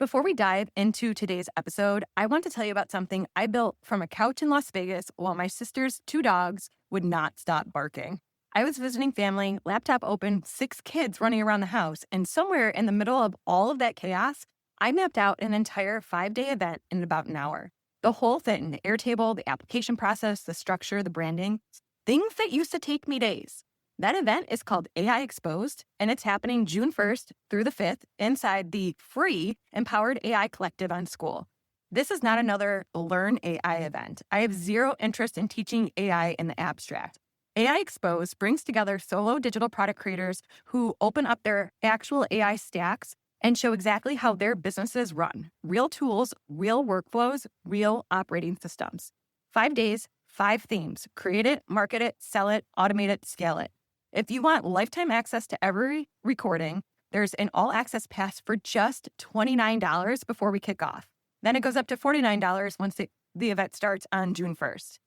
Before we dive into today's episode, I want to tell you about something I built from a couch in Las Vegas while my sister's two dogs would not stop barking. I was visiting family, laptop open, 6 kids running around the house, and somewhere in the middle of all of that chaos, I mapped out an entire 5-day event in about an hour. The whole thing, the Airtable, the application process, the structure, the branding, things that used to take me days. That event is called AI Exposed, and it's happening June 1st through the 5th inside the free Empowered AI Collective on School. This is not another Learn AI event. I have zero interest in teaching AI in the abstract. AI Exposed brings together solo digital product creators who open up their actual AI stacks and show exactly how their businesses run. Real tools, real workflows, real operating systems. 5 days, 5 themes. Create it, market it, sell it, automate it, scale it. If you want lifetime access to every recording, there's an all-access pass for just $29 before we kick off. Then it goes up to $49 once the event starts on June 1st.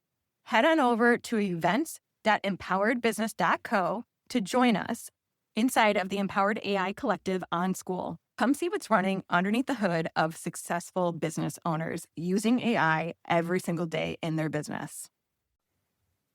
Head on over to events.empoweredbusiness.co to join us inside of the Empowered AI Collective on School. Come see what's running underneath the hood of successful business owners using AI every single day in their business.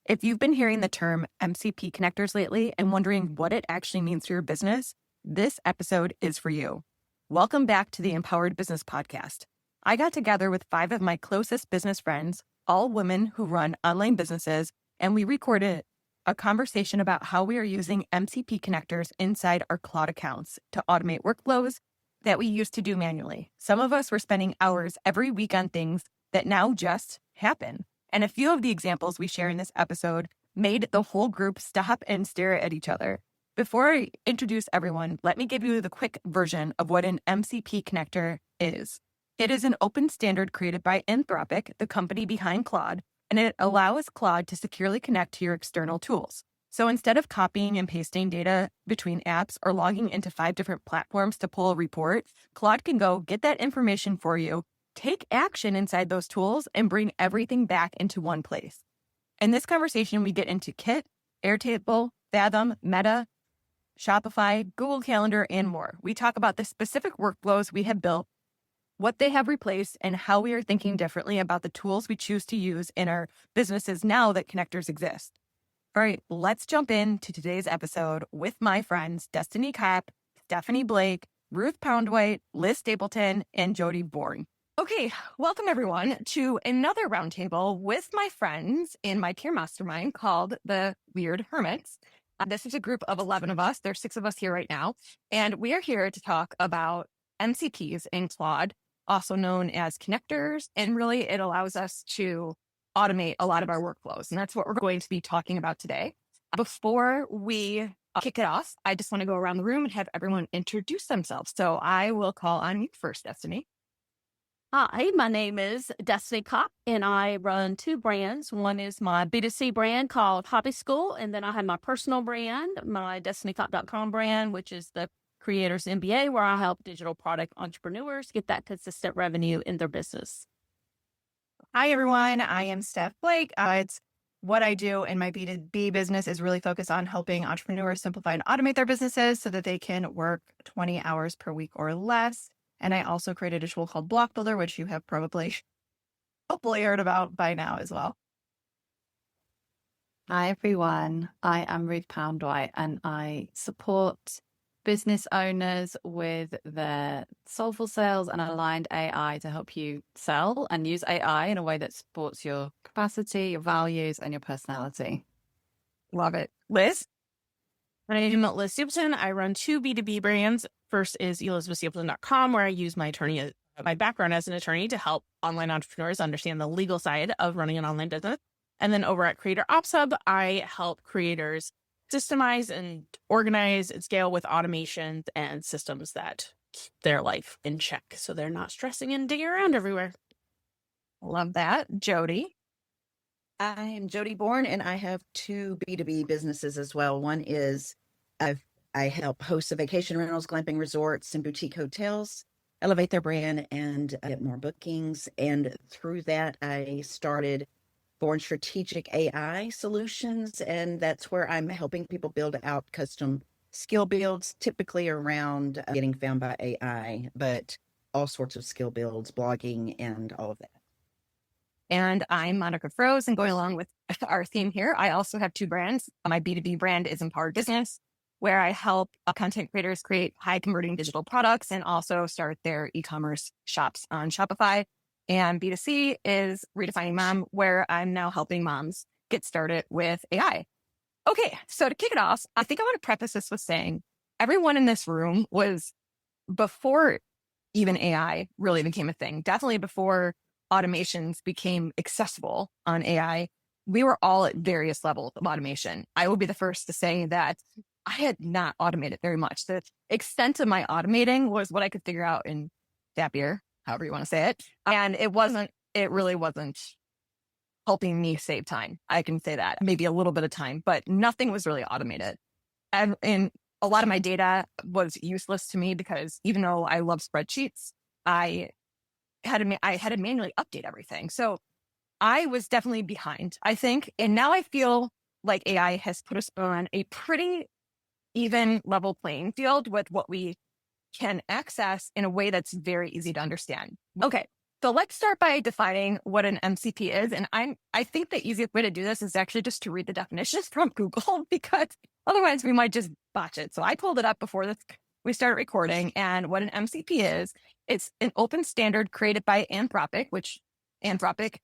If you've been hearing the term MCP connectors lately and wondering what it actually means for your business, this episode is for you. Welcome back to the Empowered Business Podcast. I got together with 5 of my closest business friends, all women who run online businesses, and we recorded a conversation about how we are using MCP connectors inside our Claude accounts to automate workflows that we used to do manually. Some of us were spending hours every week on things that now just happen. And a few of the examples we share in this episode made the whole group stop and stare at each other. Before I introduce everyone, let me give you the quick version of what an MCP connector is. It is an open standard created by Anthropic, the company behind Claude, and it allows Claude to securely connect to your external tools. So instead of copying and pasting data between apps or logging into 5 different platforms to pull a report, Claude can go get that information for you, take action inside those tools, and bring everything back into one place. In this conversation, we get into Kit, Airtable, Fathom, Meta, Shopify, Google Calendar, and more. We talk about the specific workflows we have built, what they have replaced, and how we are thinking differently about the tools we choose to use in our businesses now that connectors exist. All right, let's jump into today's episode with my friends, Destiny Kopp, Stephanie Blake, Ruth Poundwhite, Liz Stapleton, and Jody Bourne. Okay, welcome everyone to another roundtable with my friends in my peer mastermind called the Weird Hermits. This is a group of 11 of us. There's 6 of us here right now. And we are here to talk about MCPs in Claude, also known as connectors. And really, it allows us to automate a lot of our workflows. And that's what we're going to be talking about today. Before we kick it off, I just want to go around the room and have everyone introduce themselves. So I will call on you first, Destiny. Hi, my name is Destiny Kopp, and I run 2 brands. One is my B2C brand called Hobby School, and then I have my personal brand, my destinykopp.com brand, which is the Creators MBA, where I help digital product entrepreneurs get that consistent revenue in their business. Hi, everyone. I am Steph Blake. It's what I do in my B2B business is really focused on helping entrepreneurs simplify and automate their businesses so that they can work 20 hours per week or less. And I also created a tool called Block Builder, which you have probably hopefully heard about by now as well. Hi, everyone. I am Ruth Poundwhite, and I support business owners with their soulful sales and aligned AI to help you sell and use AI in a way that supports your capacity, your values, and your personality. Love it. Liz? My name is Liz Stapleton. I run 2 B2B brands. First is elizabethstapleton.com, where I use my background as an attorney to help online entrepreneurs understand the legal side of running an online business. And then over at Creator Ops Hub, I help creators systemize and organize and scale with automations and systems that keep their life in check so they're not stressing and digging around everywhere. Love that. Jody? I am Jody Bourne, and I have 2 B2B businesses as well. One is I help hosts of vacation rentals, glamping resorts, and boutique hotels elevate their brand and get more bookings. And through that, I started Born Strategic AI Solutions, and that's where I'm helping people build out custom skill builds, typically around getting found by AI, but all sorts of skill builds, blogging, and all of that. And I'm Monica Froze, and going along with our theme here, I also have two brands. My B2B brand is Empowered Business, where I help content creators create high converting digital products and also start their e-commerce shops on Shopify. And B2C is Redefining Mom, where I'm now helping moms get started with AI. Okay, so to kick it off, I think I want to preface this with saying everyone in this room was, before even AI really became a thing, definitely before automations became accessible on AI, we were all at various levels of automation. I will be the first to say that I had not automated very much. The extent of my automating was what I could figure out in Zapier, however you want to say it. And it really wasn't helping me save time. I can say that, maybe a little bit of time, but nothing was really automated. And a lot of my data was useless to me because even though I love spreadsheets, I had to manually update everything. So I was definitely behind, I think. And now I feel like AI has put us on a pretty even level playing field with what we can access in a way that's very easy to understand. Okay, so let's start by defining what an MCP is. And I think the easiest way to do this is actually just to read the definitions from Google, because otherwise we might just botch it. So I pulled it up before we started recording. And what an MCP is, it's an open standard created by Anthropic, which Anthropic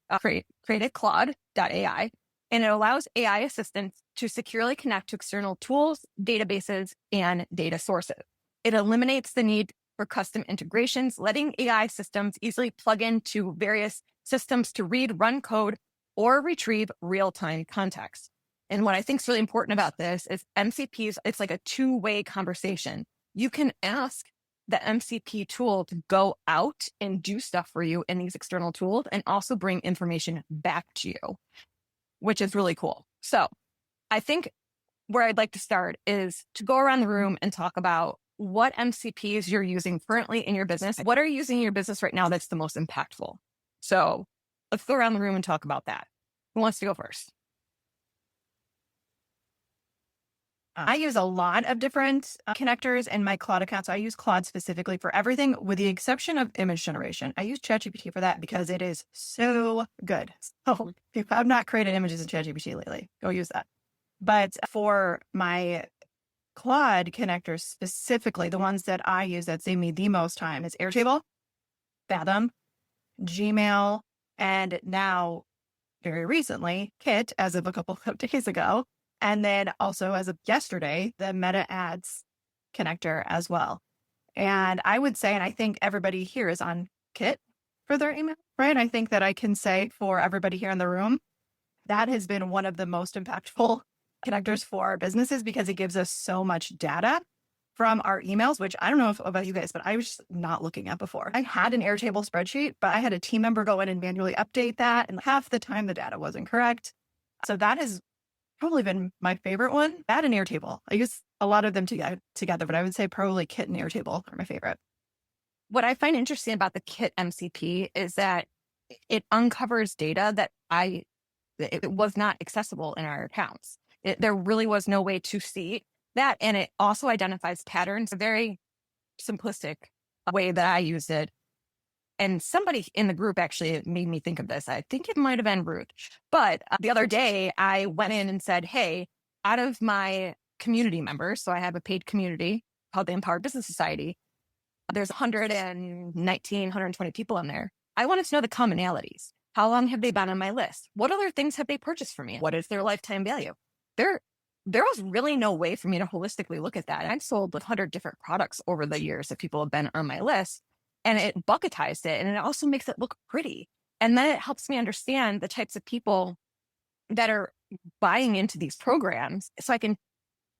created Claude.ai. And it allows AI assistants to securely connect to external tools, databases, and data sources. It eliminates the need for custom integrations, letting AI systems easily plug into various systems to read, run code, or retrieve real-time context. And what I think is really important about this is MCPs, it's like a two-way conversation. You can ask the MCP tool to go out and do stuff for you in these external tools and also bring information back to you, which is really cool. So I think where I'd like to start is to go around the room and talk about what MCPs you're using currently in your business. What are you using in your business right now that's the most impactful? So let's go around the room and talk about that. Who wants to go first? I use a lot of different connectors in my Claude account. So I use Claude specifically for everything with the exception of image generation. I use ChatGPT for that because it is so good. So if I've not created images in ChatGPT lately, go use that. But for my Claude connectors specifically, the ones that I use that save me the most time is Airtable, Fathom, Gmail, and now very recently, Kit, as of a couple of days ago. And then also as of yesterday, the Meta Ads connector as well. And I would say, and I think everybody here is on Kit for their email, right? I think that I can say for everybody here in the room, that has been one of the most impactful connectors for our businesses because it gives us so much data from our emails, which I don't know about you guys, but I was just not looking at before. I had an Airtable spreadsheet, but I had a team member go in and manually update that. And half the time the data wasn't correct. So that has probably been my favorite one. That and Airtable. I use a lot of them together, but I would say probably Kit and Airtable are my favorite. What I find interesting about the Kit MCP is that it uncovers data that it was not accessible in our accounts. There really was no way to see that. And it also identifies patterns, a very simplistic way that I used it. And somebody in the group actually made me think of this. I think it might have been Ruth. But the other day I went in and said, hey, out of my community members, so I have a paid community called the Empowered Business Society. There's 119, 120 people in there. I wanted to know the commonalities. How long have they been on my list? What other things have they purchased from me? What is their lifetime value? There was really no way for me to holistically look at that. I've sold 100 different products over the years that people have been on my list, and it bucketized it, and it also makes it look pretty. And then it helps me understand the types of people that are buying into these programs. So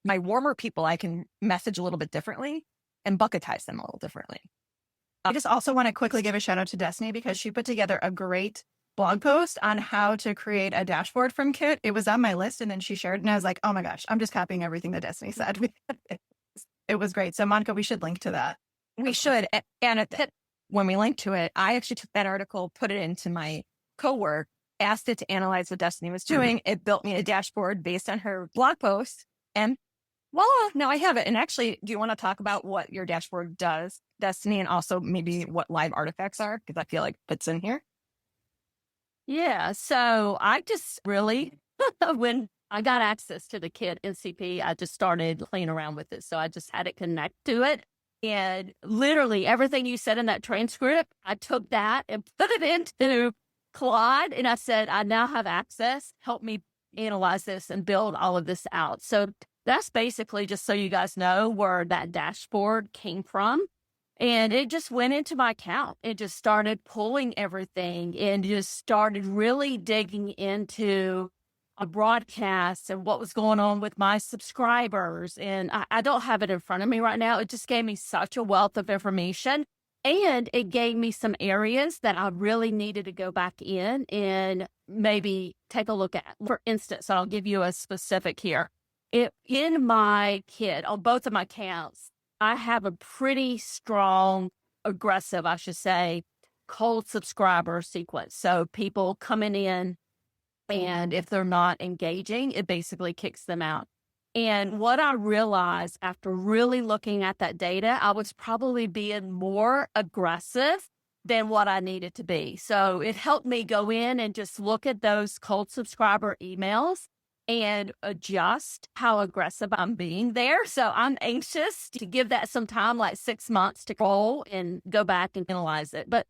my warmer people, I can message a little bit differently and bucketize them a little differently. I just also want to quickly give a shout out to Destiny because she put together a great blog post on how to create a dashboard from Kit. It was on my list and then she shared it and I was like, oh my gosh, I'm just copying everything that Destiny said. It was great. So Monica, we should link to that. We should. And when we link to it, I actually took that article, put it into my cowork, asked it to analyze what Destiny was doing. It built me a dashboard based on her blog post. And Well, no, I have it. And actually, do you want to talk about what your dashboard does, Destiny, and also maybe what live artifacts are? Because I feel like fits in here. Yeah. So I just really, when I got access to the kit NCP, I just started playing around with it. So I just had it connect to it. And literally everything you said in that transcript, I took that and put it into Claude. And I said, I now have access. Help me analyze this and build all of this out. So that's basically, just so you guys know, where that dashboard came from. And it just went into my account. It just started pulling everything and just started really digging into a broadcast and what was going on with my subscribers. And I don't have it in front of me right now. It just gave me such a wealth of information. And it gave me some areas that I really needed to go back in and maybe take a look at. For instance, I'll give you a specific here. In my kit, on both of my accounts, I have a pretty strong, aggressive, I should say, cold subscriber sequence. So people coming in, and if they're not engaging, it basically kicks them out. And what I realized after really looking at that data, I was probably being more aggressive than what I needed to be. So it helped me go in and just look at those cold subscriber emails and adjust how aggressive I'm being there. So I'm anxious to give that some time, like 6 months, to roll and go back and analyze it. But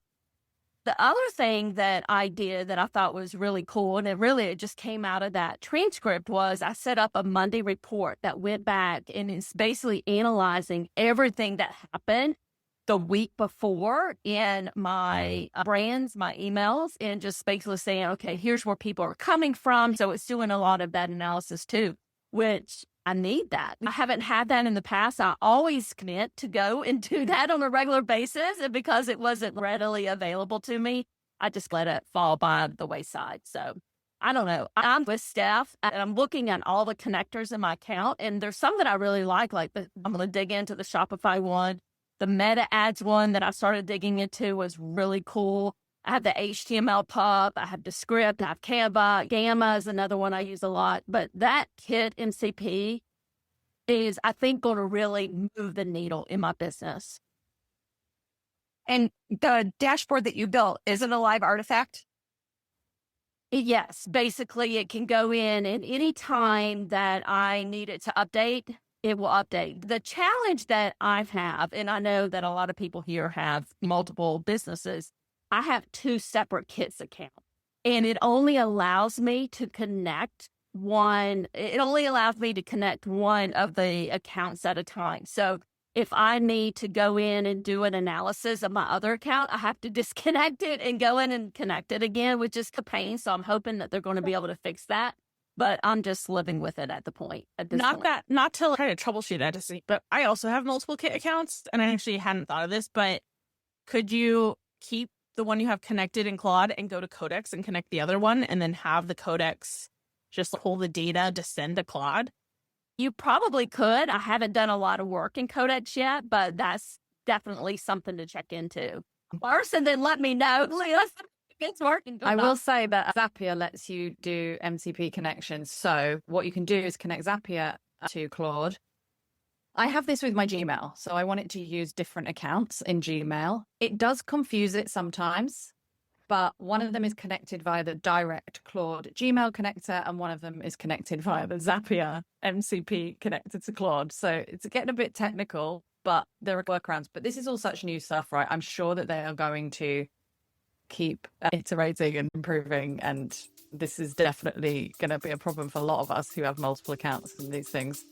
the other thing that I did that I thought was really cool, and it just came out of that transcript, was I set up a Monday report that went back and it's basically analyzing everything that happened the week before in my brands, my emails, and just basically saying, okay, here's where people are coming from. So it's doing a lot of that analysis too, which I need that. I haven't had that in the past. I always meant to go and do that on a regular basis. And because it wasn't readily available to me, I just let it fall by the wayside. So I don't know. I'm with Steph and I'm looking at all the connectors in my account. And there's some that I really like I'm going to dig into the Shopify one. The meta ads one that I started digging into was really cool. I have the HTML pub, I have the script, I have Canva. Gamma is another one I use a lot. But that kit MCP is, I think, going to really move the needle in my business. And the dashboard that you built, is it a live artifact? Yes, basically it can go in and any time that I need it to update, it will update. The challenge that I have, and I know that a lot of people here have multiple businesses, I have 2 separate kits accounts, and it only allows me to connect one. It only allows me to connect one of the accounts at a time. So if I need to go in and do an analysis of my other account, I have to disconnect it and go in and connect it again, which is a pain. So I'm hoping that they're going to be able to fix that. But I'm just living with it at this point. Not to try to troubleshoot it, but I also have multiple kit accounts, and I actually hadn't thought of this, but could you keep the one you have connected in Claude and go to Codex and connect the other one, and then have the Codex just pull the data to send to Claude? You probably could. I haven't done a lot of work in Codex yet, but that's definitely something to check into first, and then let me know. It's working. I will say that Zapier lets you do MCP connections. So what you can do is connect Zapier to Claude. I have this with my Gmail, so I want it to use different accounts in Gmail. It does confuse it sometimes, but one of them is connected via the direct Claude Gmail connector, and one of them is connected via the Zapier MCP connected to Claude. So it's getting a bit technical, but there are workarounds. But this is all such new stuff, right? I'm sure that they are going to keep iterating and improving, and this is definitely going to be a problem for a lot of us who have multiple accounts and these things.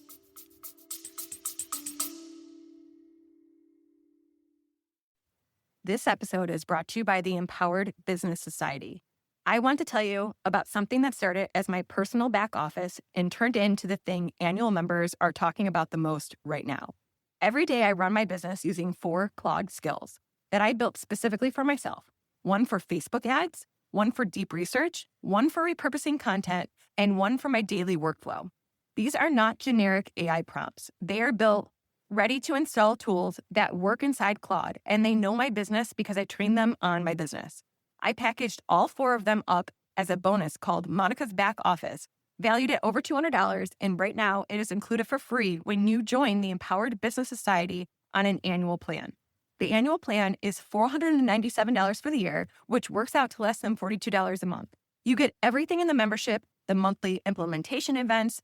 This episode is brought to you by the Empowered Business Society. I want to tell you about something that started as my personal back office and turned into the thing annual members are talking about the most right now. Every day I run my business using 4 Claude skills that I built specifically for myself. 1 for Facebook ads, 1 for deep research, 1 for repurposing content, and 1 for my daily workflow. These are not generic AI prompts. They are built ready to install tools that work inside Claude, and they know my business because I trained them on my business. I packaged all 4 of them up as a bonus called Monica's Back Office valued at over $200. And right now, it is included for free when you join the Empowered Business Society on an annual plan. The annual plan is $497 for the year, which works out to less than $42 a month. You get everything in the membership, the monthly implementation events,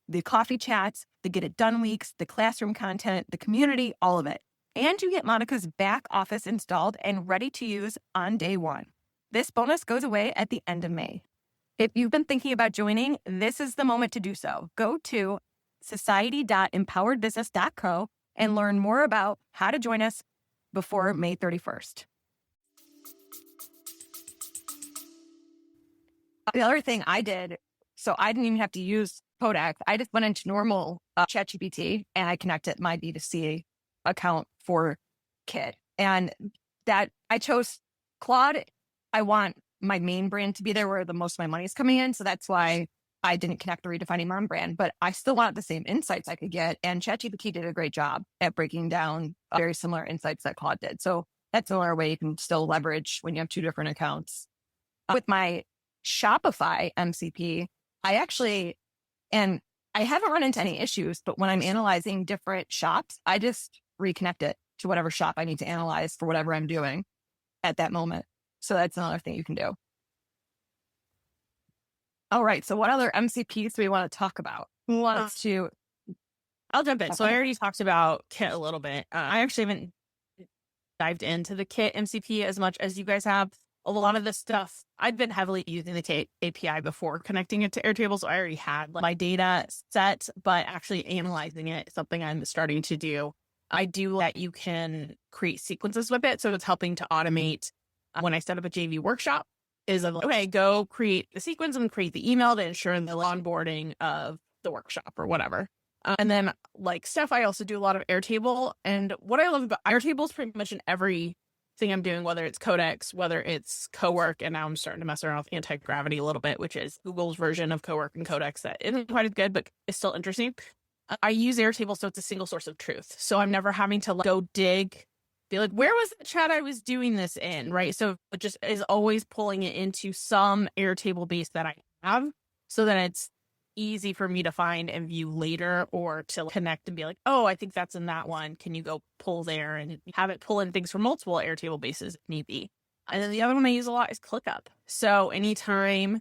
the coffee chats, the Get It Done weeks, the classroom content, the community, all of it. And you get Monica's back office installed and ready to use on day one. This bonus goes away at the end of May. If you've been thinking about joining, this is the moment to do so. Go to society.empoweredbusiness.co and learn more about how to join us before May 31st. The other thing I did, so I didn't even have to use Codex. I just went into normal ChatGPT and I connected my B2C account for Kit. And that I chose Claude. I want my main brand to be there where the most of my money is coming in. So that's why I didn't connect the Redefining Mom brand, but I still wanted the same insights I could get. And ChatGPT did a great job at breaking down very similar insights that Claude did. So that's another way you can still leverage when you have two different accounts. With my Shopify MCP, and I haven't run into any issues, but when I'm analyzing different shops, I just reconnect it to whatever shop I need to analyze for whatever I'm doing at that moment. So that's another thing you can do. All right. So what other MCPs do we want to talk about? Who wants to? I'll jump in. So I already talked about Kit a little bit. I actually haven't dived into the Kit MCP as much as you guys have. A lot of this stuff, I'd been heavily using the Kit API before connecting it to Airtable. So I already had my data set, but actually analyzing it is something I'm starting to do. I do that you can create sequences with it. So it's helping to automate when I set up a JV workshop is of okay, go create the sequence and create the email to ensure the onboarding of the workshop or whatever. And then like Steph, I also do a lot of Airtable. And what I love about Airtable is pretty much in everything I'm doing, whether it's Codex, whether it's Cowork, and now I'm starting to mess around with Anti-Gravity a little bit, which is Google's version of Cowork and Codex that isn't quite as good, but is still interesting. I use Airtable so it's a single source of truth. So I'm never having to go dig, be like, where was the chat I was doing this in, right? So it just is always pulling it into some Airtable base that I have so that it's easy for me to find and view later or to connect and be like, oh, I think that's in that one. Can you go pull there and have it pull in things from multiple Airtable bases if need be? And then the other one I use a lot is ClickUp. So anytime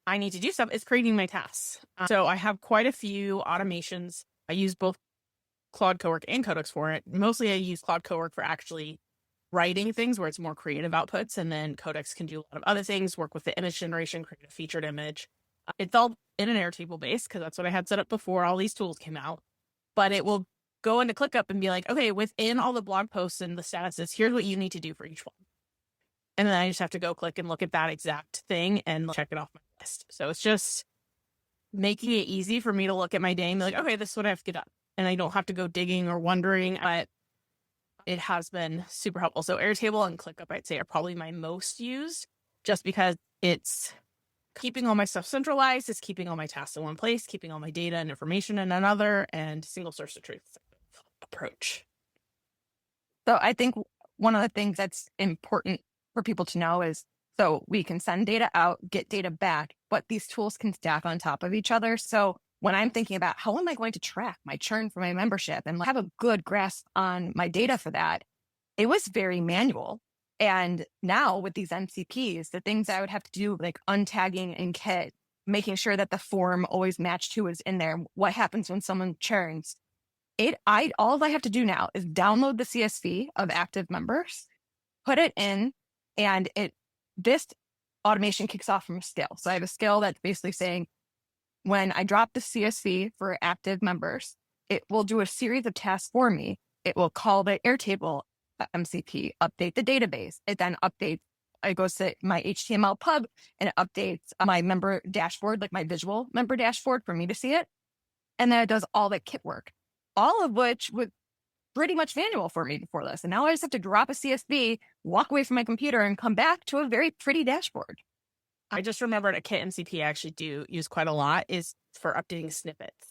I need to do stuff, it's creating my tasks. So I have quite a few automations. I use both Claude Cowork and Codex for it. Mostly I use Claude Cowork for actually writing things where it's more creative outputs. And then Codex can do a lot of other things, work with the image generation, create a featured image. It's all in an Airtable base because that's what I had set up before all these tools came out. But it will go into ClickUp and be like, okay, within all the blog posts and the statuses, here's what you need to do for each one. And then I just have to go click and look at that exact thing and check it off my list. So it's just making it easy for me to look at my day and be like, okay, this is what I have to get done. And I don't have to go digging or wondering, but it has been super helpful. So Airtable and ClickUp, I'd say, are probably my most used just because it's keeping all my stuff centralized, it's keeping all my tasks in one place, keeping all my data and information in another, and single source of truth approach. So I think one of the things that's important for people to know is, so we can send data out, get data back, but these tools can stack on top of each other. So when I'm thinking about how am I going to track my churn for my membership and have a good grasp on my data for that, it was very manual. And now with these MCPs, the things I would have to do, like untagging in Kit, making sure that the form always matched who is in there, what happens when someone churns. All I have to do now is download the CSV of active members, put it in, and this automation kicks off from a scale. So I have a scale that's basically saying, when I drop the CSV for active members, it will do a series of tasks for me. It will call the Airtable MCP, update the database. It then updates, it goes to my HTML pub and it updates my member dashboard, like my visual member dashboard for me to see it. And then it does all the Kit work, all of which was pretty much manual for me before this. And now I just have to drop a CSV, walk away from my computer and come back to a very pretty dashboard. I just remembered a Kit MCP I actually do use quite a lot is for updating snippets.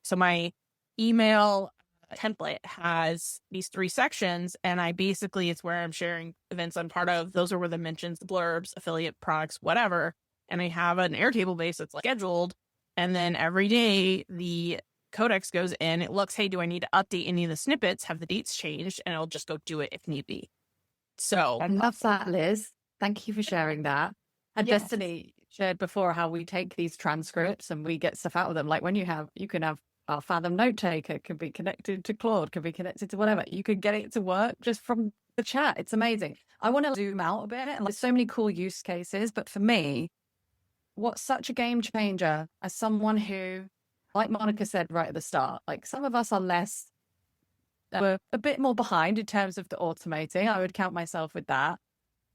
So my email template has these 3 sections, and it's where I'm sharing events I'm part of. Those are where the mentions, the blurbs, affiliate products, whatever. And I have an Airtable base that's like scheduled And then every day the codex goes in, it looks, hey, do I need to update any of the snippets? Have the dates changed? And it'll just go do it if need be. So I love that, Liz. Thank you for sharing that. And Yes. Destiny shared before how we take these transcripts and we get stuff out of them. Like when you can have our Fathom note taker, can be connected to Claude, can be connected to whatever. You can get it to work just from the chat. It's amazing. I want to zoom out a bit. And there's so many cool use cases. But for me, what's such a game changer as someone who, like Monica said right at the start, like some of us are we're a bit more behind in terms of the automating. I would count myself with that.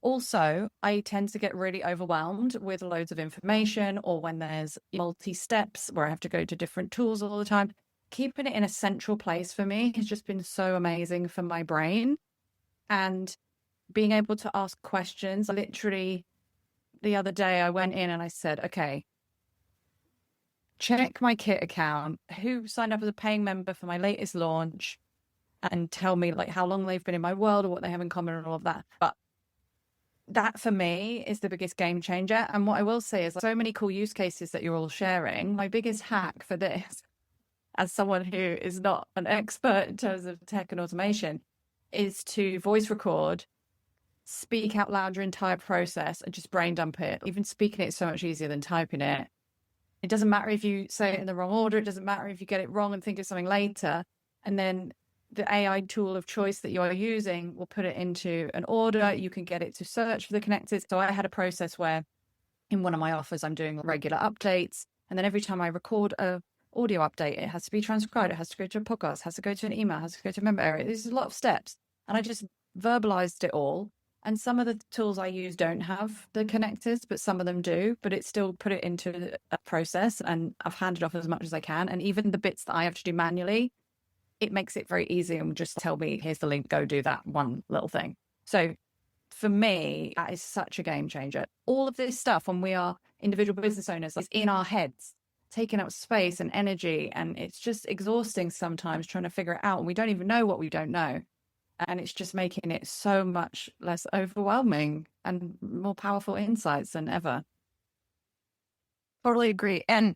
Also, I tend to get really overwhelmed with loads of information, or when there's multi-steps where I have to go to different tools all the time. Keeping it in a central place for me has just been so amazing for my brain. And being able to ask questions. Literally, the other day I went in and I said, okay, check my Kit account, who signed up as a paying member for my latest launch, and tell me like how long they've been in my world or what they have in common and all of that. But that for me is the biggest game changer. And what I will say is so many cool use cases that you're all sharing. My biggest hack for this, as someone who is not an expert in terms of tech and automation, is to voice record, speak out loud your entire process and just brain dump it. Even speaking it is so much easier than typing it. It doesn't matter if you say it in the wrong order. It doesn't matter if you get it wrong and think of something later. And then the AI tool of choice that you're using will put it into an order. You can get it to search for the connectors. So I had a process where in one of my offers, I'm doing regular updates. And then every time I record a audio update, it has to be transcribed. It has to go to a podcast, has to go to an email, has to go to a member area. There's a lot of steps. And I just verbalized it all. And some of the tools I use don't have the connectors, but some of them do. But it still put it into a process, and I've handed off as much as I can. And even the bits that I have to do manually, it makes it very easy and just tell me, here's the link, go do that one little thing. So for me, that is such a game changer. All of this stuff, when we are individual business owners, is in our heads, taking up space and energy. And it's just exhausting sometimes trying to figure it out. And we don't even know what we don't know. And it's just making it so much less overwhelming and more powerful insights than ever. Totally agree. And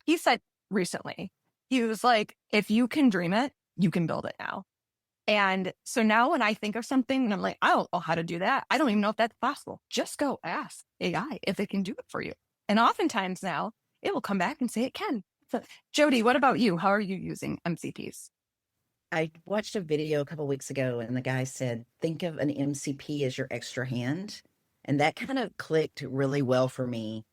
he said recently, he was like, if you can dream it, you can build it now. And so now when I think of something and I'm like, I don't know how to do that, I don't even know if that's possible. Just go ask AI if it can do it for you. And oftentimes now it will come back and say it can. So, Jody, what about you? How are you using MCPs? I watched a video a couple weeks ago and the guy said, think of an MCP as your extra hand. And that kind of clicked really well for me.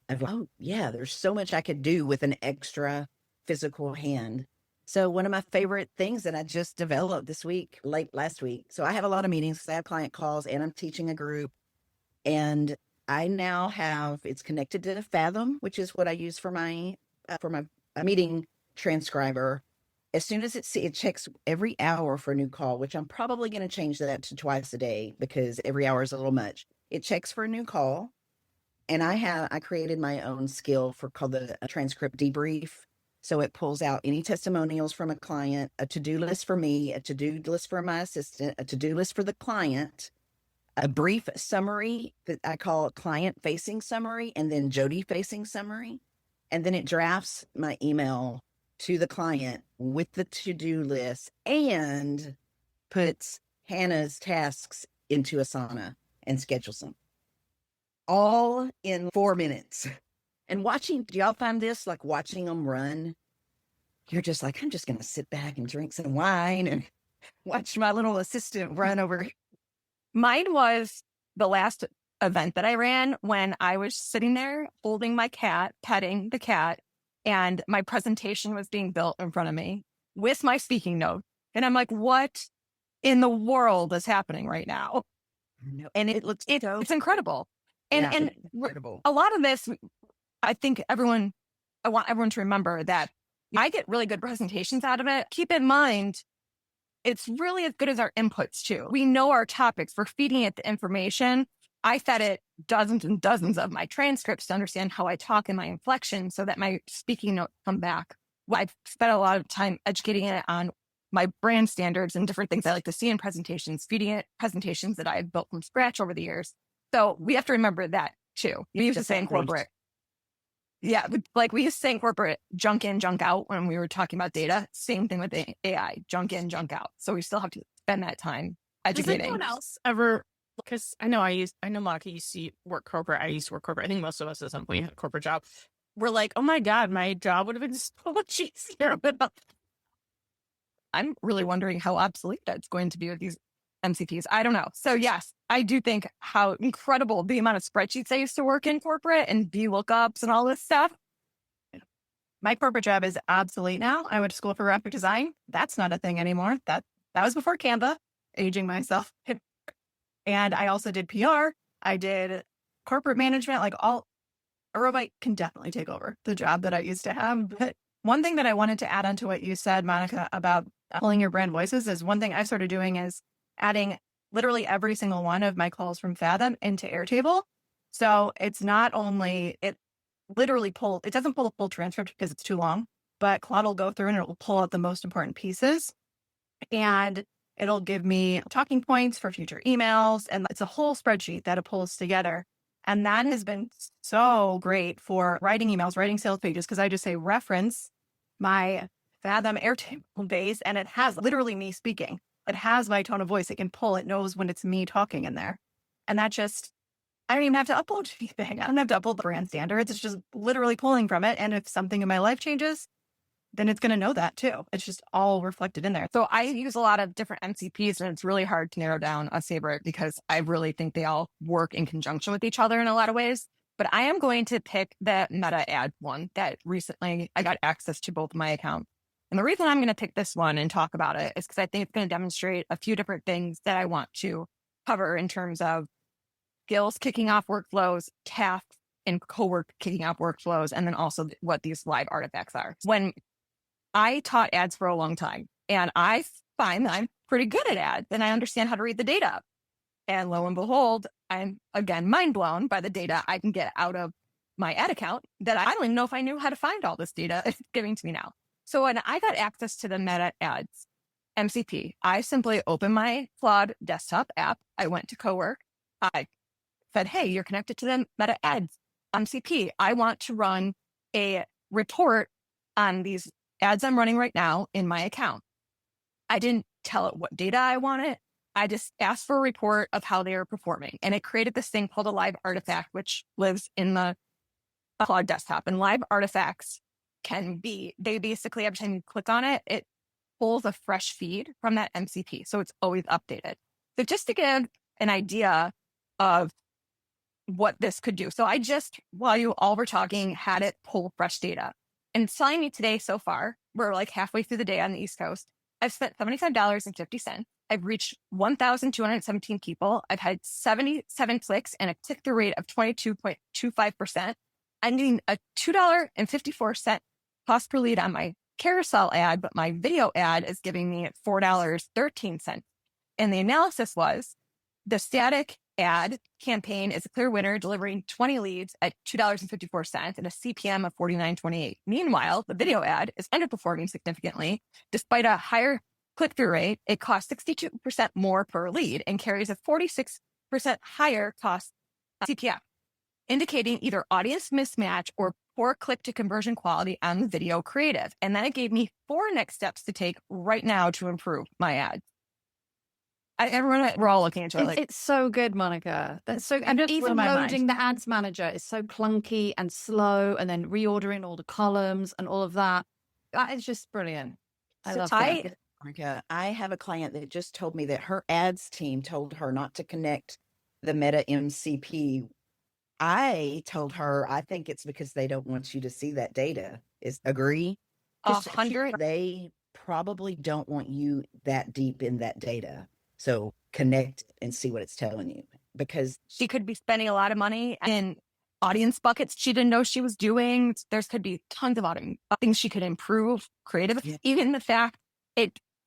Of, oh, yeah, there's so much I could do with an extra physical hand. So one of my favorite things that I just developed this week, late last week. So I have a lot of meetings, I have client calls, and I'm teaching a group. And I now have, it's connected to Fathom, which is what I use for my meeting transcriber. As soon as it checks every hour for a new call, which I'm probably going to change that to twice a day because every hour is a little much. It checks for a new call. And I created my own skill called the transcript debrief. So it pulls out any testimonials from a client, a to-do list for me, a to-do list for my assistant, a to-do list for the client, a brief summary that I call a client-facing summary, and then Jody-facing summary. And then it drafts my email to the client with the to-do list and puts Hannah's tasks into Asana and schedules them. All in 4 minutes. And do y'all find this, like watching them run? You're just like, I'm just going to sit back and drink some wine and watch my little assistant run over. Mine was the last event that I ran when I was sitting there holding my cat, petting the cat, and my presentation was being built in front of me with my speaking note. And I'm like, what in the world is happening right now? And it's incredible. And incredible. A lot of this, I want everyone to remember that I get really good presentations out of it. Keep in mind, it's really as good as our inputs too. We know our topics. We're feeding it the information. I fed it dozens and dozens of my transcripts to understand how I talk and my inflection so that my speaking notes come back. I've spent a lot of time educating it on my brand standards and different things I like to see in presentations, feeding it presentations that I've built from scratch over the years. So we have to remember that too. You used to say incorporate. Yeah, but like we used to say in corporate, junk in, junk out when we were talking about data. Same thing with the AI, junk in, junk out. So we still have to spend that time Does educating. anyone else ever? Because I know Monica used to work corporate. I used to work corporate. I think most of us at some point had a corporate job. We're like, oh my God, my job would have been so much easier. I'm really wondering how obsolete that's going to be with these MCPs. I don't know. So yes, I do think how incredible the amount of spreadsheets I used to work in corporate and VLOOKUPs and all this stuff. My corporate job is obsolete now. I went to school for graphic design. That's not a thing anymore. That was before Canva, aging myself. And I also did PR. I did corporate management, like a robot can definitely take over the job that I used to have. But one thing that I wanted to add on to what you said, Monica, about pulling your brand voices is one thing I've started doing is adding literally every single one of my calls from Fathom into Airtable. So it's not only, it doesn't pull a full transcript because it's too long, but Claude will go through and it will pull out the most important pieces. And it'll give me talking points for future emails. And it's a whole spreadsheet that it pulls together. And that has been so great for writing emails, writing sales pages, because I just say reference my Fathom Airtable base, and it has literally me speaking. It has my tone of voice. It can pull. It knows when it's me talking in there. And that just, I don't even have to upload anything. I don't have to upload the brand standards. It's just literally pulling from it. And if something in my life changes, then it's going to know that too. It's just all reflected in there. So I use a lot of different MCPs, and it's really hard to narrow down a favorite because I really think they all work in conjunction with each other in a lot of ways. But I am going to pick the meta ad one that recently I got access to both my accounts. And the reason I'm going to pick this one and talk about it is because I think it's going to demonstrate a few different things that I want to cover in terms of skills kicking off workflows, tasks, and co-work kicking off workflows, and then also what these live artifacts are. When I taught ads for a long time, and I find that I'm pretty good at ads, and I understand how to read the data. And lo and behold, I'm again mind blown by the data I can get out of my ad account that I don't even know if I knew how to find all this data it's giving to me now. So when I got access to the Meta Ads MCP, I simply opened my Claude desktop app. I went to Cowork. I said, hey, you're connected to the Meta Ads MCP. I want to run a report on these ads I'm running right now in my account. I didn't tell it what data I wanted. I just asked for a report of how they are performing. And it created this thing called a live artifact, which lives in the Claude desktop. And live artifacts they basically, every time you click on it, it pulls a fresh feed from that MCP. So it's always updated. So just to give an idea of what this could do. So I just, while you all were talking, had it pull fresh data. And it's telling me today so far, we're like halfway through the day on the East Coast, I've spent $75.50. I've reached 1,217 people. I've had 77 clicks and a click-through rate of 22.25%. I'm getting a $2.54 cost per lead on my carousel ad, but my video ad is giving me $4.13. And the analysis was the static ad campaign is a clear winner, delivering 20 leads at $2.54 and a CPM of $49.28. Meanwhile, the video ad is underperforming significantly. Despite a higher click-through rate, it costs 62% more per lead and carries a 46% higher cost CPM, indicating either audience mismatch or poor click-to-conversion quality on the video creative. And then it gave me 4 next steps to take right now to improve my ad. We're all looking into it. It's so good, Monica. That's so. And even loading the ads manager is so clunky and slow, and then reordering all the columns and all of that. That is just brilliant. I love that. Monica, I have a client that just told me that her ads team told her not to connect the Meta MCP. I told her, I think it's because they don't want you to see that data. Agree? 100. They probably don't want you that deep in that data. So connect and see what it's telling you, because she could be spending a lot of money in audience buckets she didn't know she was doing. There could be tons of things she could improve, creative. Yeah. Even the fact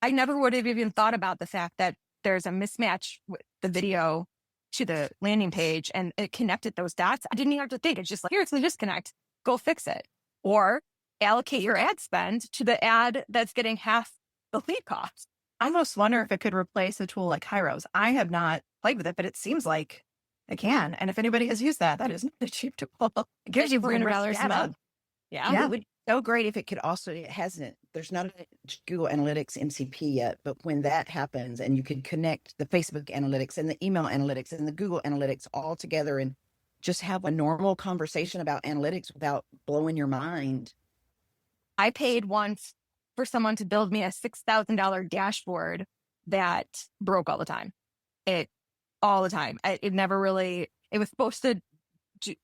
I never would have even thought about the fact that there's a mismatch with the video to the landing page and it connected those dots. I didn't even have to think. It's just like, here's the disconnect. Go fix it. Or allocate your ad spend to the ad that's getting half the lead cost. I almost wonder if it could replace a tool like Kairos. I have not played with it, but it seems like it can. And if anybody has used that is not a cheap tool. It gives you $300 a month. Yeah. It would be so great if it could also, it hasn't, there's not a Google Analytics MCP yet, but when that happens and you could connect the Facebook analytics and the email analytics and the Google analytics all together and just have a normal conversation about analytics without blowing your mind. I paid once for someone to build me a $6,000 dashboard that broke all the time. All the time. It never really, it was supposed to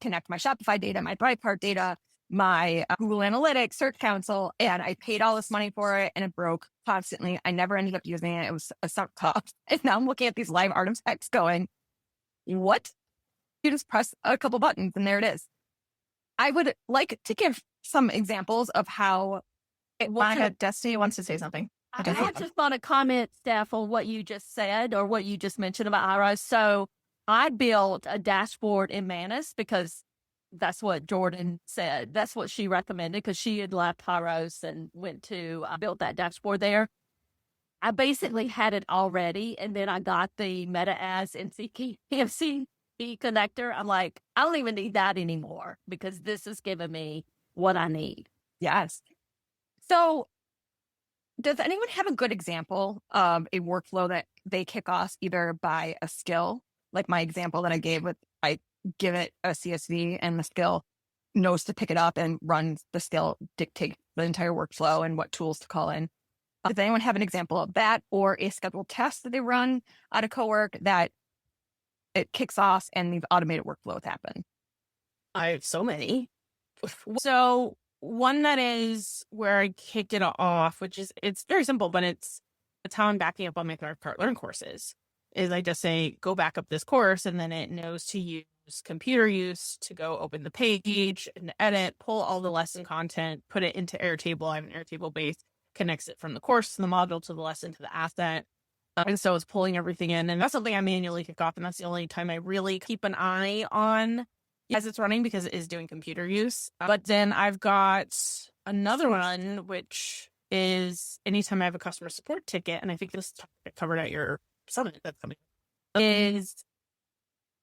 connect my Shopify data, my Breitbart data, my Google Analytics, Search Console, and I paid all this money for it and it broke constantly. I never ended up using it. It was a sunk cost. And now I'm looking at these live artifacts going, what? You just press a couple buttons and there it is. I would like to give some examples of how Monica, Destiny wants to say something. I just want to comment, Steph, on what you just said or what you just mentioned about Hyros. So I built a dashboard in Manus because that's what Jordan said. That's what she recommended because she had left Hyros and went to build that dashboard there. I basically had it already, and then I got the Meta Ads MCP connector. I'm like, I don't even need that anymore because this is giving me what I need. Yes. So does anyone have a good example of a workflow that they kick off either by a skill, like my example that I gave with, I give it a CSV and the skill knows to pick it up and runs the skill, dictate the entire workflow and what tools to call in. Does anyone have an example of that or a scheduled test that they run out of cowork that it kicks off and these automated workflows happen? I have so many. So one that is where I kicked it off, which is, it's very simple, but it's how I'm backing up on my Thrive Cart Learn courses, is I just say, go back up this course, and then it knows to use computer use to go open the page and edit, pull all the lesson content, put it into Airtable. I have an Airtable base, connects it from the course to the module to the lesson to the asset. And so it's pulling everything in. And that's something I manually kick off. And that's the only time I really keep an eye on as it's running because it is doing computer use. But then I've got another one, which is anytime I have a customer support ticket, and I think this topic covered at your summit that's coming, is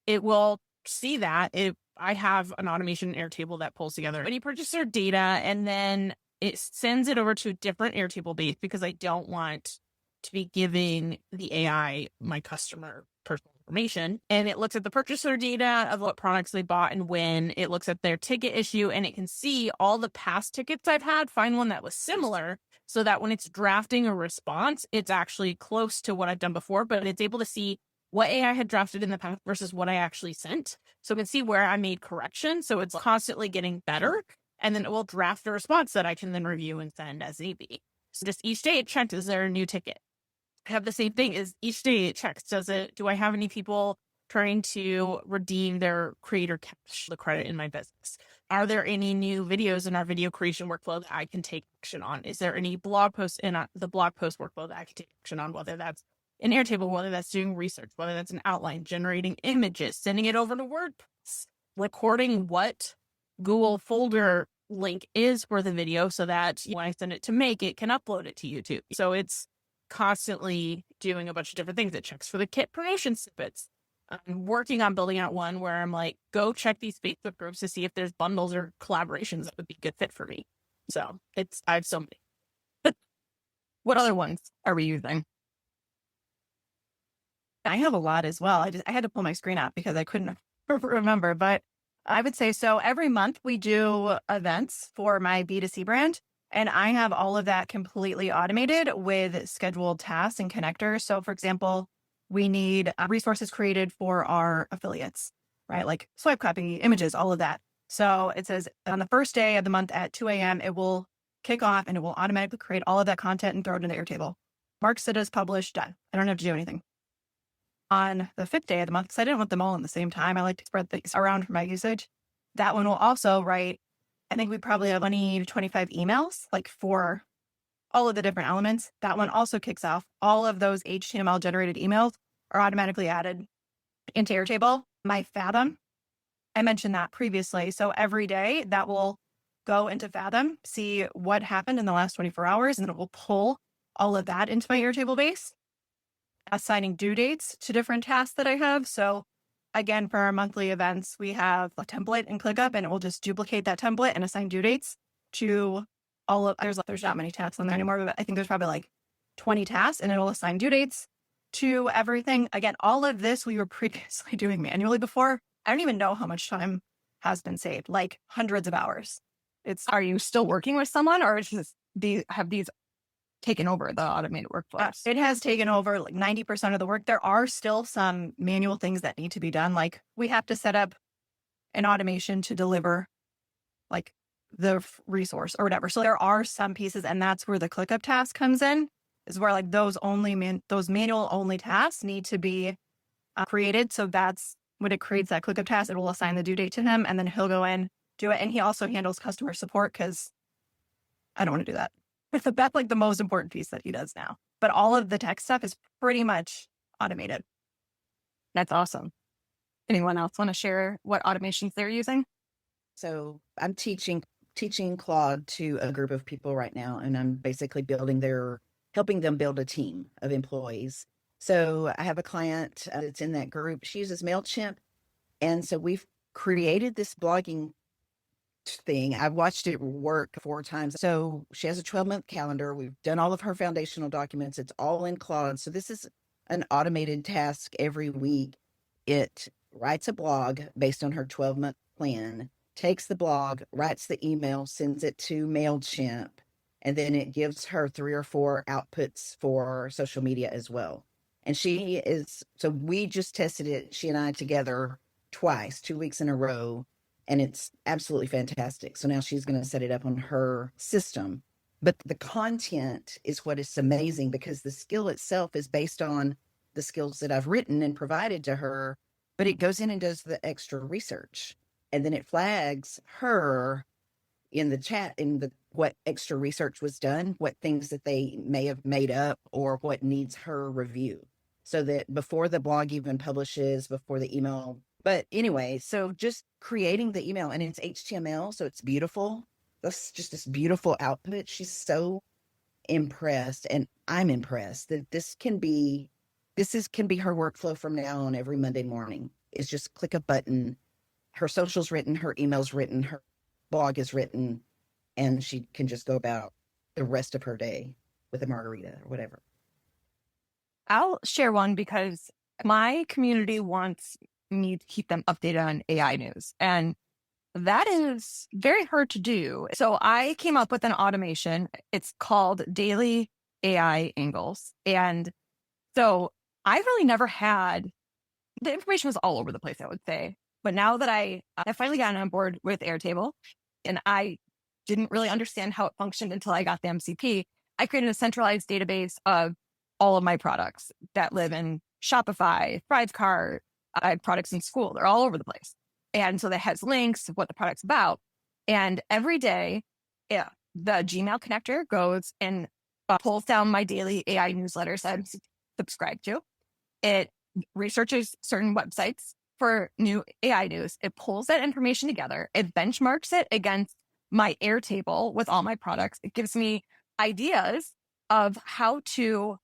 it will see that I have an automation Airtable that pulls together any purchaser data, and then it sends it over to a different Airtable base because I don't want to be giving the AI my customer personal information. And it looks at the purchaser data of what products they bought and when. It looks at their ticket issue, and it can see all the past tickets I've had, find one that was similar, so that when it's drafting a response, it's actually close to what I've done before, but it's able to see what AI had drafted in the past versus what I actually sent. So it can see where I made corrections. So it's constantly getting better. And then it will draft a response that I can then review and send as need be. So just each day it checks, is there a new ticket? I have the same thing, is each day it checks, do I have any people trying to redeem their creator cash, the credit in my business? Are there any new videos in our video creation workflow that I can take action on? Is there any blog posts in the blog post workflow that I can take action on, whether that's an Airtable, whether that's doing research, whether that's an outline, generating images, sending it over to WordPress, recording what Google folder link is for the video so that when I send it to Make, it can upload it to YouTube. So it's constantly doing a bunch of different things. It checks for the kit promotion snippets. I'm working on building out one where I'm like, go check these Facebook groups to see if there's bundles or collaborations that would be a good fit for me. So I have so many. What other ones are we using? I have a lot as well. I had to pull my screen up because I couldn't remember, but I would say so. Every month we do events for my B2C brand, and I have all of that completely automated with scheduled tasks and connectors. So for example, we need resources created for our affiliates, right? Like swipe copy, images, all of that. So it says on the first day of the month at 2 a.m., it will kick off and it will automatically create all of that content and throw it into Airtable. Marks it as published, done. I don't have to do anything. On the 5th day of the month, because I didn't want them all at the same time, I like to spread things around for my usage. That one will also write, I think we probably have 20 to 25 emails, like for all of the different elements. That one also kicks off. All of those HTML generated emails are automatically added into Airtable. My Fathom, I mentioned that previously. So every day that will go into Fathom, see what happened in the last 24 hours, and it will pull all of that into my Airtable base. Assigning due dates to different tasks that I have. So again, for our monthly events, we have a template and ClickUp, and it will just duplicate that template and assign due dates. to all of, there's not many tasks on there anymore, but I think there's probably like 20 tasks, and it'll assign due dates to everything. Again, all of this we were previously doing manually before. I don't even know how much time has been saved, like hundreds of hours. Are you still working with someone, or have these taken over the automated workflows? It has taken over like 90% of the work. There are still some manual things that need to be done. Like we have to set up an automation to deliver like the resource or whatever. So there are some pieces, and that's where the ClickUp task comes in, is where like those manual only tasks need to be created. So that's when it creates that ClickUp task, it will assign the due date to him, and then he'll go in, do it. And he also handles customer support, because I don't want to do that. That's like the most important piece that he does now. But all of the tech stuff is pretty much automated. That's awesome. Anyone else want to share what automations they're using? So I'm teaching Claude to a group of people right now, and I'm basically helping them build a team of employees. So I have a client that's in that group. She uses MailChimp. And so we've created this blogging thing. I've watched it work 4 times. So she has a 12-month calendar. We've done all of her foundational documents. It's all in Claude. So this is an automated task every week. It writes a blog based on her 12-month plan, takes the blog, writes the email, sends it to MailChimp, and then it gives her 3 or 4 outputs for social media as well. And so we just tested it, she and I together twice, 2 weeks in a row, and it's absolutely fantastic. So now she's going to set it up on her system. But the content is what is amazing, because the skill itself is based on the skills that I've written and provided to her, but it goes in and does the extra research. And then it flags her in the chat what extra research was done, what things that they may have made up, or what needs her review. So that before the blog even publishes, before the email. But anyway, so just creating the email, and it's HTML, so it's beautiful. That's just this beautiful output. She's so impressed, and I'm impressed that this can be her workflow from now on. Every Monday morning is just click a button. Her social's written, her email's written, her blog is written, and she can just go about the rest of her day with a margarita or whatever. I'll share one because my community wants me to keep them updated on AI news, and that is very hard to do. So I came up with an automation. It's called Daily AI Angles. And so I really never had, the information was all over the place, I would say. But now that I finally gotten on board with Airtable, and I didn't really understand how it functioned until I got the MCP, I created a centralized database of all of my products that live in Shopify, Thrivecart. I have products in school. They're all over the place. And so that has links of what the product's about. And every day, the Gmail connector goes and pulls down my daily AI newsletters that I'm subscribed to. It researches certain websites for new AI news. It pulls that information together. It benchmarks it against my Airtable with all my products. It gives me ideas of how to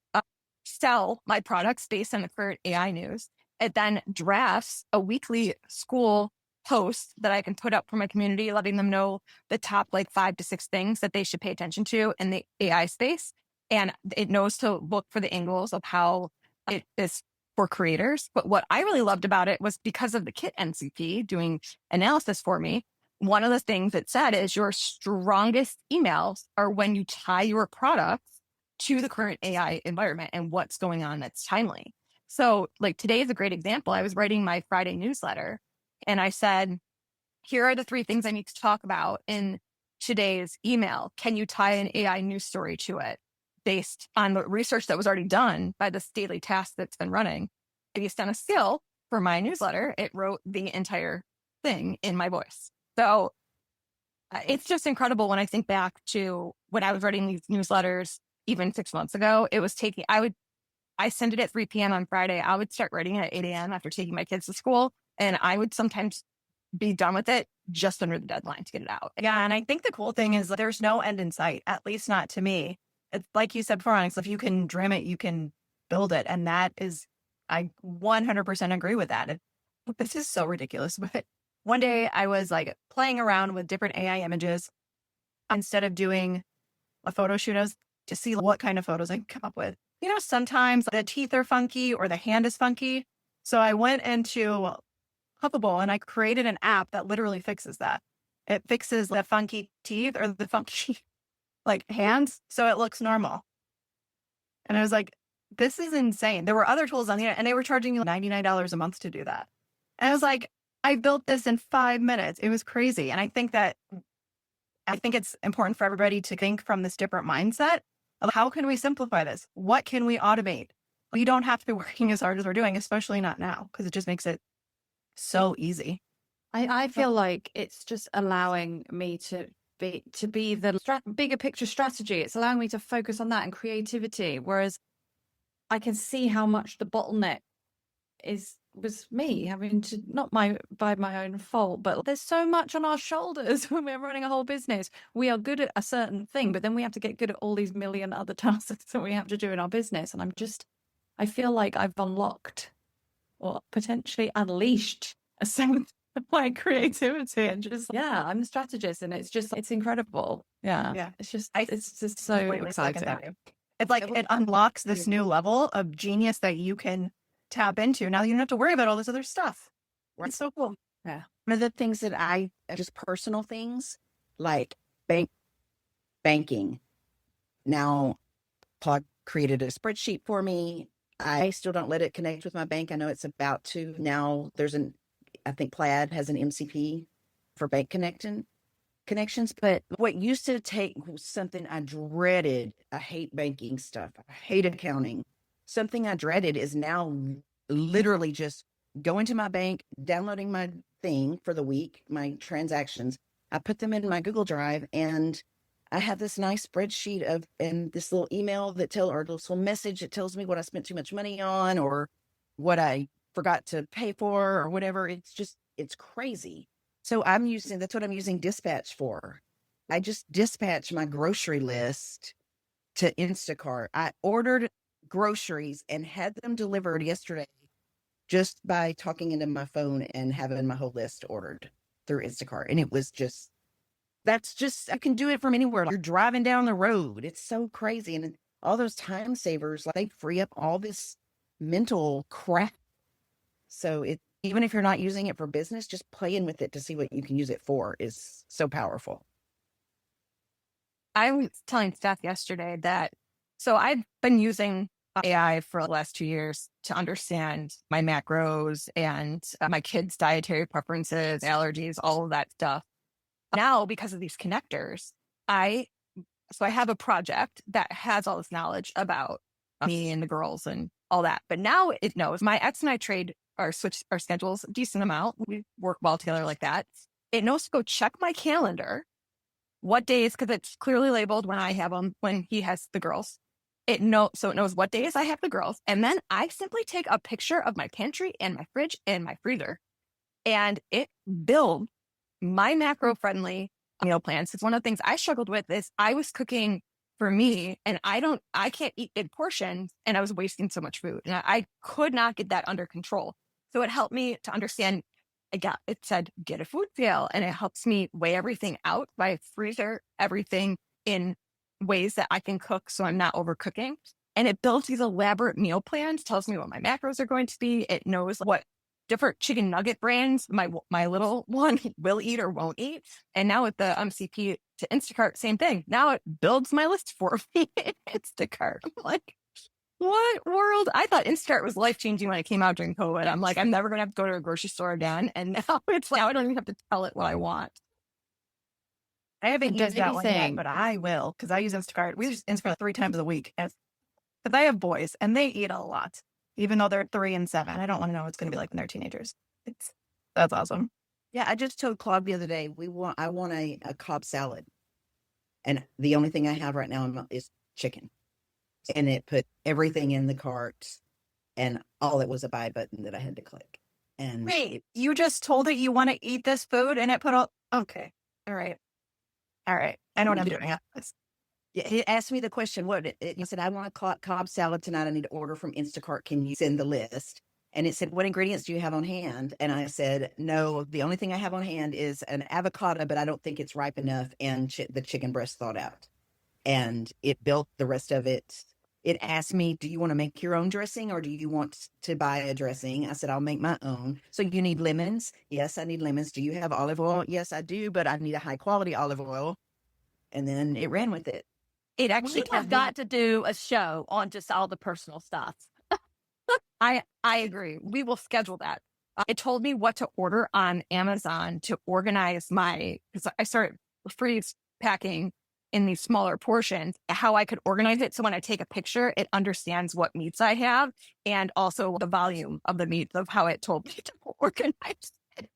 sell my products based on the current AI news. It then drafts a weekly school post that I can put up for my community, letting them know the top 5 to 6 things that they should pay attention to in the AI space. And it knows to look for the angles of how it is for creators. But what I really loved about it was because of the Kit NCP doing analysis for me. One of the things it said is your strongest emails are when you tie your products to the current AI environment and what's going on that's timely. So today is a great example. I was writing my Friday newsletter and I said, here are the 3 things I need to talk about in today's email. Can you tie an AI news story to it based on the research that was already done by this daily task that's been running? Based on a skill for my newsletter, it wrote the entire thing in my voice. So it's just incredible when I think back to when I was writing these newsletters, even 6 months ago. It was I send it at 3 p.m. on Friday. I would start writing it at 8 a.m. after taking my kids to school. And I would sometimes be done with it just under the deadline to get it out. Yeah. And I think the cool thing is there's no end in sight, at least not to me. It's like you said before, Onyx, if you can dream it, you can build it. And that is, I 100% agree with that. This is so ridiculous. But one day I was playing around with different AI images instead of doing a photo shoot, I was to see what kind of photos I can come up with. Sometimes the teeth are funky or the hand is funky. So I went into Huffable and I created an app that literally fixes that. It fixes the funky teeth or the funky hands, so it looks normal. And I was like, this is insane. There were other tools on the internet and they were charging you $99 a month to do that. And I was like, I built this in 5 minutes. It was crazy. And I think it's important for everybody to think from this different mindset of how can we simplify this? What can we automate? We don't have to be working as hard as we're doing, especially not now, because it just makes it so easy. I feel like it's just allowing me to be the bigger picture strategy. It's allowing me to focus on that and creativity. Whereas I can see how much the bottleneck was me having to, not by my own fault, but there's so much on our shoulders when we're running a whole business. We are good at a certain thing, but then we have to get good at all these million other tasks that we have to do in our business. And I feel like I've unlocked or potentially unleashed a segment of my creativity and I'm a strategist and it's incredible. Yeah. It's just so exciting. It's like it unlocks this new level of genius that you can tap into. Now you don't have to worry about all this other stuff. It's so cool. Yeah. One of the things that just personal things like banking. Now, Claude created a spreadsheet for me. I still don't let it connect with my bank. I know it's about to. Now I think Plaid has an MCP for bank connections. But what used to take something I dreaded, I hate banking stuff. I hate accounting. Something I dreaded is now literally just going to my bank, downloading my thing for the week, my transactions. I put them in my Google Drive and I have this nice spreadsheet and this little email or this little message that tells me what I spent too much money on or what I forgot to pay for or whatever. It's crazy. So that's what I'm using Dispatch for. I just dispatch my grocery list to Instacart. I ordered groceries and had them delivered yesterday just by talking into my phone and having my whole list ordered through Instacart. And it was I can do it from anywhere. You're driving down the road. It's so crazy. And all those time savers, they free up all this mental crap. So even if you're not using it for business, just playing with it to see what you can use it for is so powerful. I was telling Steph yesterday so I've been using AI for the last 2 years to understand my macros and my kids' dietary preferences, allergies, all of that stuff. Now, because of these connectors, I have a project that has all this knowledge about me and the girls and all that. But now it knows my ex and I switch our schedules a decent amount. We work well together like that. It knows to go check my calendar, what days, because it's clearly labeled when I have them, when he has the girls. So it knows what days I have the girls. And then I simply take a picture of my pantry and my fridge and my freezer. And it builds my macro-friendly meal plans. It's one of the things I struggled with is I was cooking for me and I can't eat big portions and I was wasting so much food and I could not get that under control. So it helped me to understand, it said, get a food scale, and it helps me weigh everything out by freezer everything in ways that I can cook so I'm not overcooking. And it builds these elaborate meal plans, tells me what my macros are going to be. It knows what different chicken nugget brands my little one will eat or won't eat. And now with the MCP to Instacart, same thing. Now it builds my list for me in Instacart. I'm like, what world? I thought Instacart was life-changing when it came out during COVID. I'm like, I'm never going to have to go to a grocery store again. And now I don't even have to tell it what I want. I haven't used that one yet, but I will, because I use Instacart. We use Instacart 3 times a week. Because I have boys and they eat a lot, even though they're 3 and 7. I don't want to know what it's going to be like when they're teenagers. That's awesome. Yeah, I just told Claude the other day, I want a Cobb salad. And the only thing I have right now is chicken. And it put everything in the cart, and all it was a buy button that I had to click. And wait, you just told it you want to eat this food, and it put all. Okay, all right. I know what I'm doing. It asked me the question. It said, I want a Cobb salad tonight. I need to order from Instacart. Can you send the list? And it said, what ingredients do you have on hand? And I said, no, the only thing I have on hand is an avocado, but I don't think it's ripe enough, and the chicken breast thawed out. And it built the rest of it. It asked me, do you want to make your own dressing or do you want to buy a dressing? I said, I'll make my own. So you need lemons? Yes, I need lemons. Do you have olive oil? Yes, I do, but I need a high quality olive oil. And then it ran with it. It actually We have got to do a show on just all the personal stuff. I agree. We will schedule that. It told me what to order on Amazon to organize because I started freeze packing in these smaller portions, how I could organize it. So when I take a picture, it understands what meats I have and also the volume of the meats of how it told me to organize it.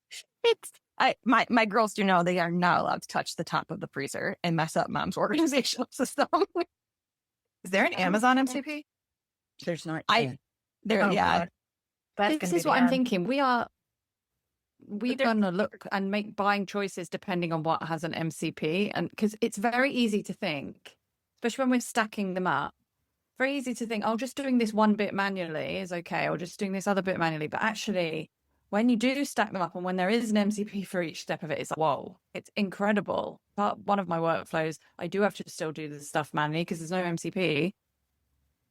My girls do know they are not allowed to touch the top of the freezer and mess up mom's organizational system. Is there an Amazon MCP? There's not. Yeah. That's This gonna is be what the I'm end. thinking. We're going to look and make buying choices depending on what has an MCP. And because it's very easy to think, especially when we're stacking them up, very easy to think, oh, just doing this one bit manually is okay, or just doing this other bit manually. But actually, when you do stack them up and when there is an MCP for each step of it, it's like, whoa, it's incredible. But one of my workflows, I do have to still do this stuff manually because there's no MCP.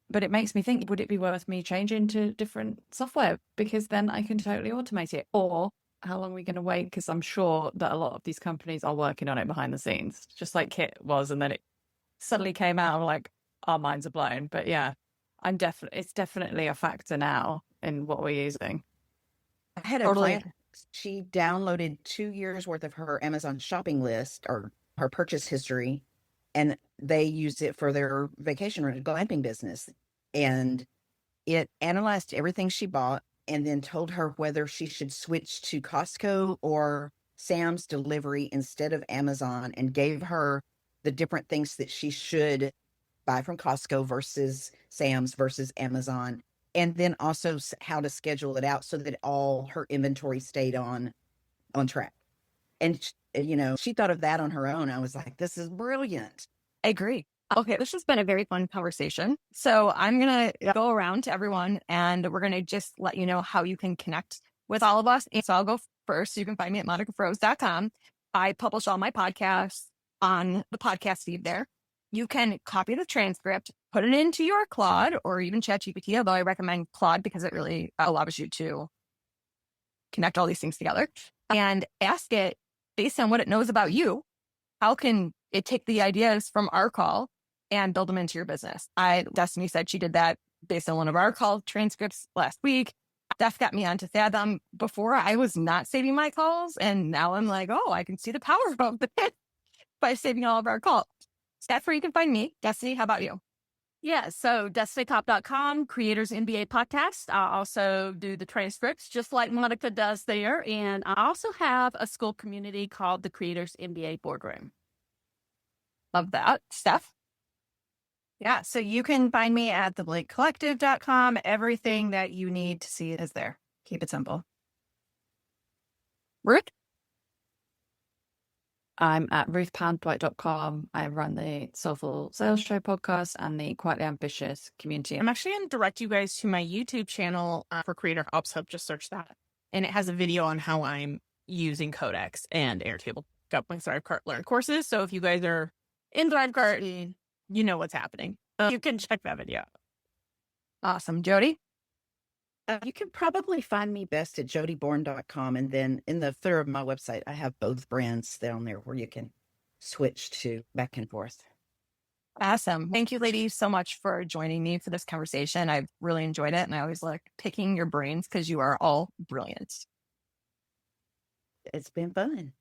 But it makes me think, would it be worth me changing to different software? Because then I can totally automate it. Or how long are we going to wait? Because I'm sure that a lot of these companies are working on it behind the scenes, just like Kit was. And then it suddenly came out, and like, our minds are blown. But yeah, it's definitely a factor now in what we're using. I had a client, she downloaded 2 years worth of her Amazon shopping list or her purchase history, and they used it for their vacation rental glamping business. And it analyzed everything she bought and then told her whether she should switch to Costco or Sam's delivery instead of Amazon, and gave her the different things that she should buy from Costco versus Sam's versus Amazon. And then also how to schedule it out so that all her inventory stayed on track. And, she thought of that on her own. I was like, this is brilliant. I agree. Okay, this has been a very fun conversation. So I'm going to go around to everyone and we're going to just let you know how you can connect with all of us. And so I'll go first. You can find me at monicafrose.com. I publish all my podcasts on the podcast feed there. You can copy the transcript, put it into your Claude or even ChatGPT, although I recommend Claude because it really allows you to connect all these things together, and ask it based on what it knows about you. How can it take the ideas from our call and build them into your business? Destiny said she did that based on one of our call transcripts last week. Steph got me onto Fathom. Before, I was not saving my calls, and now I'm like, oh, I can see the power of it by saving all of our calls. That's where you can find me. Destiny, how about you? Yeah, so destinycop.com, Creators MBA podcast. I also do the transcripts just like Monica does there. And I also have a school community called the Creators MBA Boardroom. Love that. Steph? Yeah, so you can find me at theblakecollective.com. Everything that you need to see is there. Keep it simple. Ruth? I'm at ruthpounddwight.com. I run the Soulful Sales Show podcast and the Quietly Ambitious community. I'm actually going to direct you guys to my YouTube channel for Creator Ops Hub. Just search that. And it has a video on how I'm using Codex and Airtable. Got my ThriveCart Learn courses. So if you guys are in ThriveCart, you know what's happening. You can check that video out. Awesome. Jody? You can probably find me best at jodyborn.com. And then in the footer of my website, I have both brands down there where you can switch to back and forth. Awesome. Thank you, ladies, so much for joining me for this conversation. I've really enjoyed it. And I always like picking your brains because you are all brilliant. It's been fun.